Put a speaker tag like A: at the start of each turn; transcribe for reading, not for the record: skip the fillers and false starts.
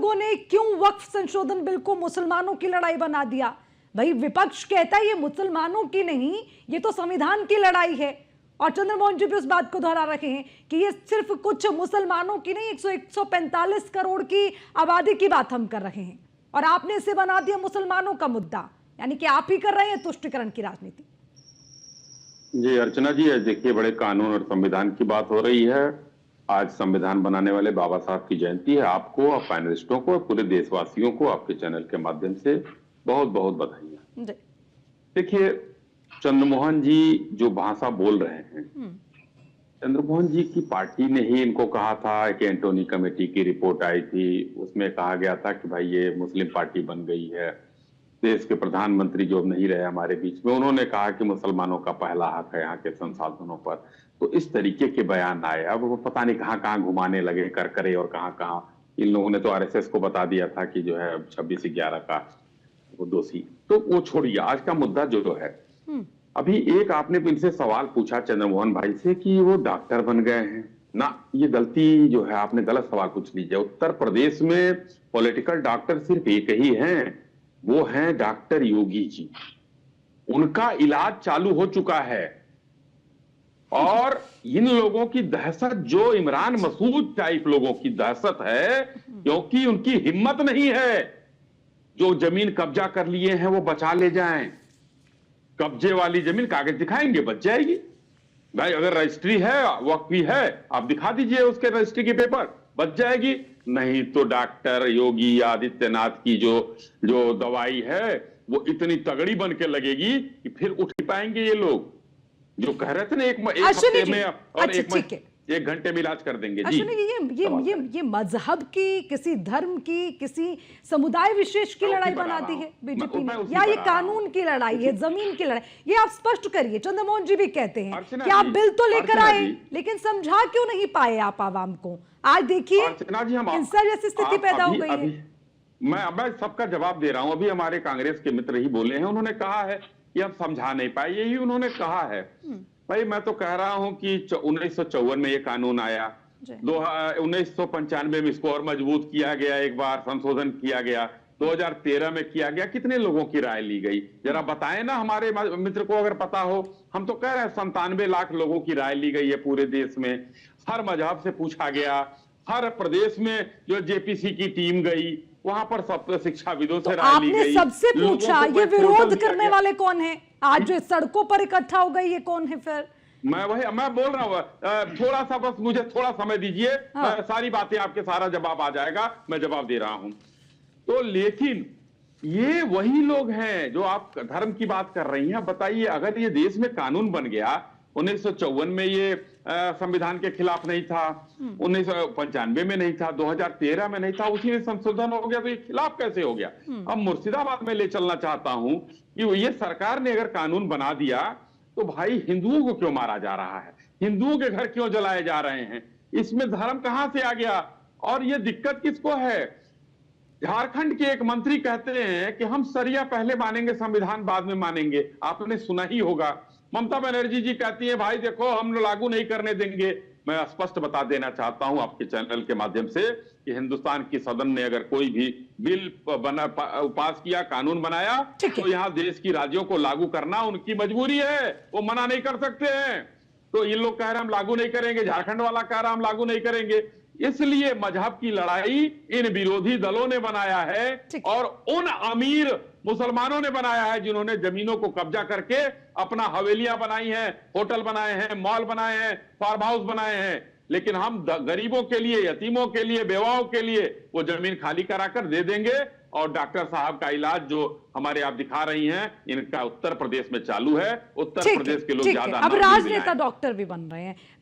A: लोगों ने क्यों वक्फ संशोधन बिल को मुसलमानों की लड़ाई बना दिया? भाई विपक्ष कहता है ये मुसलमानों की नहीं, ये तो संविधान की लड़ाई है। और चंद्रमोहन जी भी उस बात को दोहरा रहे हैं कि ये सिर्फ कुछ मुसलमानों की नहीं, 145 करोड़ की आबादी की बात हम कर रहे हैं, और आपने इसे बना दिया मुसलमानों का मुद्दा। यानी कि आप ही कर रहे हैं तुष्टीकरण की राजनीति।
B: जी अर्चना जी, देखिए बड़े कानून और संविधान की बात हो रही है। आज संविधान बनाने वाले बाबा साहब की जयंती है। आपको, आप पैनलिस्टों को, पूरे देशवासियों को आपके चैनल के माध्यम से बहुत बहुत बधाई। देखिए चंद्रमोहन जी जो भाषा बोल रहे हैं, चंद्रमोहन जी की पार्टी ने ही इनको कहा था कि एंटोनी कमेटी की रिपोर्ट आई थी, उसमें कहा गया था कि भाई ये मुस्लिम पार्टी बन गई है। देश के प्रधानमंत्री जो नहीं रहे हमारे बीच में, उन्होंने कहा कि मुसलमानों का पहला हक है यहाँ के संसाधनों पर। तो इस तरीके के बयान आए। अब वो पता नहीं कहाँ कहाँ घुमाने लगे करकरे, और कहाँ कहाँ इन लोगों ने तो आरएसएस को बता दिया था कि जो है 26/11 का वो दोषी। तो वो छोड़िए, आज का मुद्दा जो है, अभी एक आपने इनसे सवाल पूछा चंद्रमोहन भाई से कि वो डॉक्टर बन गए हैं ना। ये गलती जो है, आपने गलत सवाल पूछ लीजिए। उत्तर प्रदेश में पॉलिटिकल डॉक्टर सिर्फ एक ही हैं, वो हैं डॉक्टर योगी जी। उनका इलाज चालू हो चुका है। और इन लोगों की दहशत जो इमरान मसूद टाइप लोगों की दहशत है, क्योंकि उनकी हिम्मत नहीं है जो जमीन कब्जा कर लिए हैं वो बचा ले जाएं। कब्जे वाली जमीन कागज दिखाएंगे बच जाएगी। भाई अगर रजिस्ट्री है, वक्फ भी है, आप दिखा दीजिए उसके रजिस्ट्री के पेपर, बच जाएगी। नहीं तो डॉक्टर योगी आदित्यनाथ की जो दवाई है वो इतनी तगड़ी बन के लगेगी कि फिर उठ नहीं पाएंगे ये लोग। जो कह रहे थे ना एक हफ्ते में और एक घंटे में इलाज कर देंगे। जी
A: ये मजहब की, किसी धर्म की, किसी समुदाय विशेष की लड़ाई बना दी है बीजेपी ने, या ये कानून की लड़ाई है, जमीन की लड़ाई? ये आप स्पष्ट करिए। चंद्रमोहन जी भी कहते हैं कि आप बिल तो लेकर आए, लेकिन समझा क्यों नहीं पाए आप आवाम को? आज देखिए हिंसा जैसी स्थिति पैदा हो गई है।
B: मैं सबका जवाब दे रहा हूं। अभी हमारे कांग्रेस के मित्र ही बोले हैं, उन्होंने कहा है कि हम समझा नहीं पाए, यही उन्होंने कहा है। भाई मैं तो कह रहा हूं कि 1954 में ये कानून आया, 1995 में इसको और मजबूत किया गया, एक बार संशोधन किया गया, 2013 में किया गया। कितने लोगों की राय ली गई जरा बताएं ना हमारे मित्र को, अगर पता हो। हम तो कह रहे हैं 97 लाख लोगों की राय ली गई है पूरे देश में। हर मजहब से पूछा गया, हर प्रदेश में जो जेपीसी की टीम गई, वहां पर सब शिक्षाविदों से राय ली गई।
A: आपने सबसे पूछा ये विरोध करने वाले कौन है? आज जो सड़कों पर इकट्ठा हो गई, ये कौन है फिर?
B: मैं बोल रहा हूँ, थोड़ा सा बस मुझे थोड़ा समय दीजिए। सारी बातें आपके सारा जवाब आ जाएगा, मैं जवाब दे रहा हूं। तो लेकिन ये वही लोग हैं जो आप धर्म की बात कर रही हैं। बताइए, अगर ये देश में कानून बन गया, 1954 में ये संविधान के खिलाफ नहीं था, 1995 में नहीं था, 2013 में नहीं था, उसी में संशोधन हो गया, तो ये खिलाफ कैसे हो गया? अब मुर्शिदाबाद में ले चलना चाहता हूं कि ये सरकार ने अगर कानून बना दिया तो भाई हिंदुओं को क्यों मारा जा रहा है, हिंदुओं के घर क्यों जलाए जा रहे हैं? इसमें धर्म कहां से आ गया? और ये दिक्कत किसको है? झारखंड के एक मंत्री कहते हैं कि हम सरिया पहले मानेंगे, संविधान बाद में मानेंगे। आपने सुना ही होगा। ममता बनर्जी जी कहती है भाई देखो हम लागू नहीं करने देंगे। मैं स्पष्ट बता देना चाहता हूं आपके चैनल के माध्यम से कि हिंदुस्तान की सदन ने अगर कोई भी बिल पास किया, कानून बनाया, तो यहाँ देश की राज्यों को लागू करना उनकी मजबूरी है, वो मना नहीं कर सकते हैं। तो ये लोग कह रहे हैं हम लागू नहीं करेंगे, झारखंड वाला कह रहा है हम लागू नहीं करेंगे। इसलिए मजहब की लड़ाई इन विरोधी दलों ने बनाया है और उन अमीर मुसलमानों ने बनाया है जिन्होंने जमीनों को कब्जा करके अपना हवेलियां बनाई हैं, होटल बनाए हैं, मॉल बनाए हैं, फार्म हाउस बनाए हैं। लेकिन हम गरीबों के लिए, यतीमों के लिए, बेवाओं के लिए वो जमीन खाली कराकर दे देंगे। और डॉक्टर साहब का इलाज जो हमारे आप दिखा रही हैं, इनका उत्तर प्रदेश में चालू है। उत्तर प्रदेश के लोग ज्यादा
A: अब राजनेता डॉक्टर भी बन रहे हैं।